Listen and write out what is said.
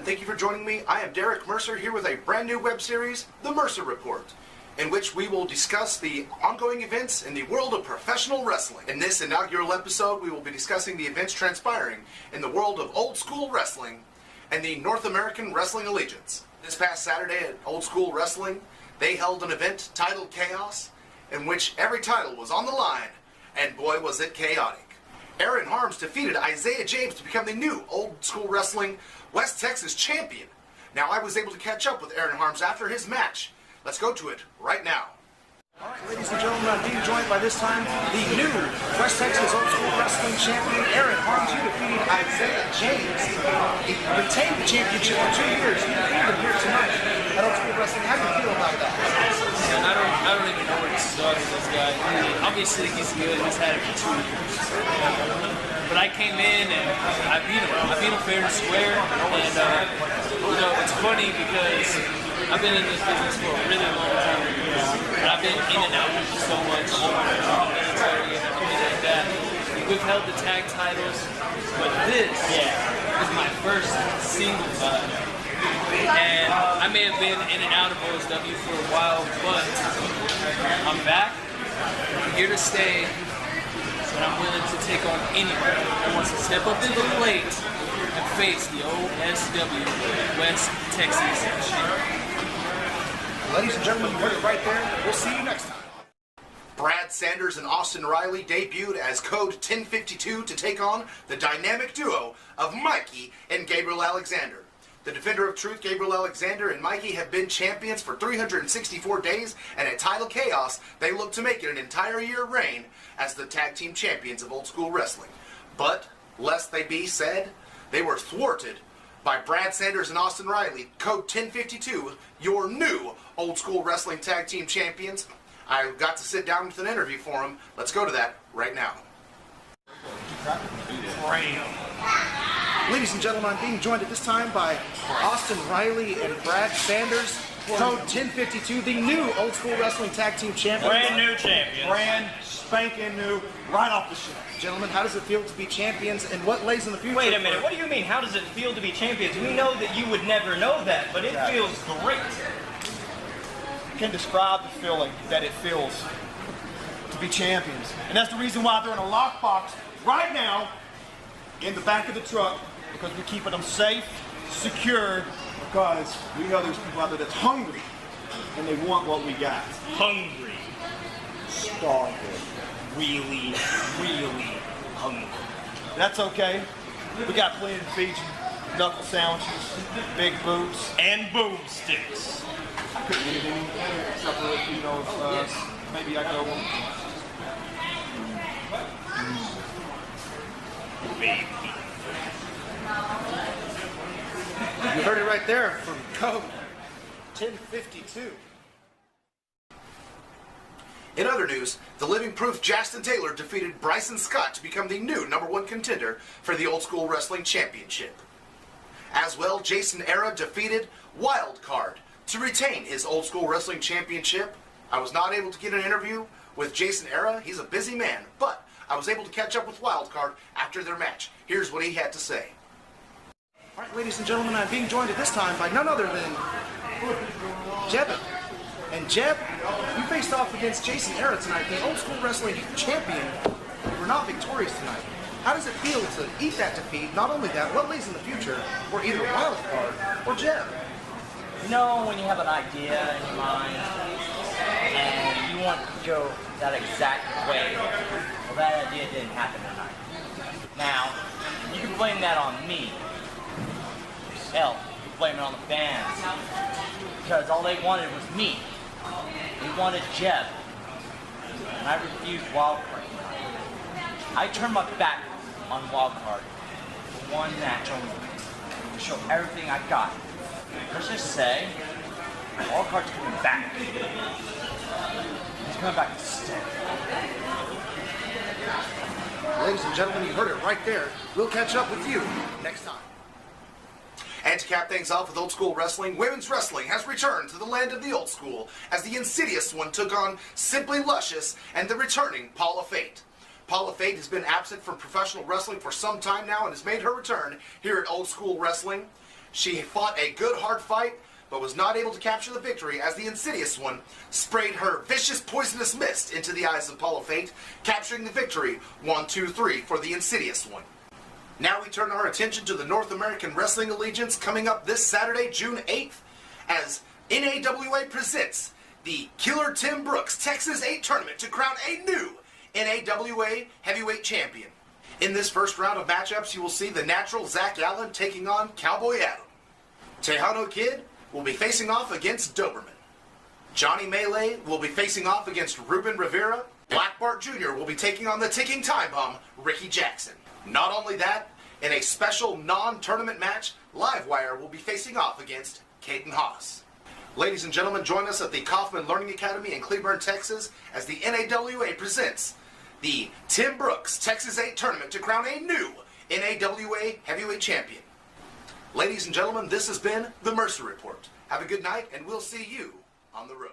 Thank you for joining me. I am Derek Mercer here with a brand new web series, The Mercer Report, in which we will discuss the ongoing events in the world of professional wrestling. In this inaugural episode, we will be discussing the events transpiring in the world of old school wrestling and the North American Wrestling Allegiance. This past Saturday at Old School Wrestling, they held an event titled Chaos, in which every title was on the line, and boy was it chaotic. Aaron Harms defeated Isaiah James to become the new Old School Wrestling West Texas champion. Now, I was able to catch up with Aaron Harms after his match. Let's go to it right now. All right, ladies and gentlemen, I'm being joined by this time the new West Texas Old School Wrestling champion, Aaron Harms. You defeated Isaiah James. He retained the championship for 2 years. You defeated him here tonight at Old School Wrestling. How do you feel about that? Man, I don't even know where to start with this guy. I mean, obviously, he's good. He's had it for 2 years. But I came in and I beat him. I beat him fair and square. And, it's funny because I've been in this business for a really long time. And I've been in and out of so much military and everything like that. We've held the tag titles, but this is my first single title. And I may have been in and out of OSW for a while, but I'm back. I'm here to stay. And I'm willing to take on anybody that wants to step up to the plate and face the OSW West Texas champion. Ladies and gentlemen, you heard it right there. We'll see you next time. Brad Sanders and Austin Riley debuted as Code 1052 to take on the dynamic duo of Mikey and Gabriel Alexander. The Defender of Truth, Gabriel Alexander, and Mikey have been champions for 364 days, and at Title Chaos, they look to make it an entire year reign as the tag team champions of Old School Wrestling. But, lest they be said, they were thwarted by Brad Sanders and Austin Riley, Code 1052, your new Old School Wrestling tag team champions. I got to sit down with an interview for them. Let's go to that right now. Ladies and gentlemen, I'm being joined at this time by Austin Riley and Brad Sanders, Code 1052, the new Old School Wrestling Tag Team Champions. Brand new champions. Brand spanking new, right off the shelf. Gentlemen, how does it feel to be champions, and what lays in the future? Wait a minute, what do you mean, how does it feel to be champions? We know that you would never know that, but it feels great. I can describe the feeling that it feels to be champions. And that's the reason why they're in a lockbox right now in the back of the truck, because we're keeping them safe, secure, because we know there's people out there that's hungry and they want what we got. Hungry. Starving. Really, really hungry. That's okay. We got plenty to feed you. Knuckle sandwiches, big boots, and boomsticks. I couldn't get anything except for, maybe I go. Baby. You heard it right there from Code 1052. In other news, the Living Proof Justin Taylor defeated Bryson Scott to become the new #1 contender for the Old School Wrestling Championship. As well, Jason Era defeated Wildcard to retain his Old School Wrestling Championship. I was not able to get an interview with Jason Era. He's a busy man, but I was able to catch up with Wildcard after their match. Here's what he had to say. All right, ladies and gentlemen, I'm being joined at this time by none other than Jeb. And Jeb, you faced off against Jason Era tonight, the Old School Wrestling champion. You were not victorious tonight. How does it feel to eat that defeat? Not only that, what lays in the future for either Wildcard or Jeb? You know, when you have an idea in your mind and you want to go that exact way, well, that idea didn't happen tonight. Now, you can blame that on me. Hell, you can blame it on the fans. Because all they wanted was me. They wanted Jeb. And I refused Wildcard tonight. I turned my back on Wildcard for one match only. To show everything I got. Let's just say, Wildcard's coming back. He's coming back to stay. Ladies and gentlemen, you heard it right there. We'll catch up with you next time. And to cap things off with Old School Wrestling, women's wrestling has returned to the land of the old school as the Insidious One took on Simply Luscious and the returning Paula Fate. Paula Fate has been absent from professional wrestling for some time now and has made her return here at Old School Wrestling. She fought a good hard fight, but was not able to capture the victory as the Insidious One sprayed her vicious poisonous mist into the eyes of Apollo Fate, capturing the victory 1-2-3 for the Insidious One. Now we turn our attention to the North American Wrestling Allegiance coming up this Saturday, June 8th, as NAWA presents the Killer Tim Brooks Texas 8 tournament to crown a new NAWA Heavyweight Champion. In this first round of matchups, you will see the natural Zach Allen taking on Cowboy Adam. Tejano Kid will be facing off against Doberman. Johnny Melee will be facing off against Ruben Rivera. Black Bart Jr. will be taking on the ticking time bomb, Ricky Jackson. Not only that, in a special non-tournament match, Livewire will be facing off against Caden Haas. Ladies and gentlemen, join us at the Kaufman Learning Academy in Cleburne, Texas, as the NAWA presents the Tim Brooks Texas 8 tournament to crown a new NAWA Heavyweight Champion. Ladies and gentlemen, this has been the Mercer Report. Have a good night, and we'll see you on the road.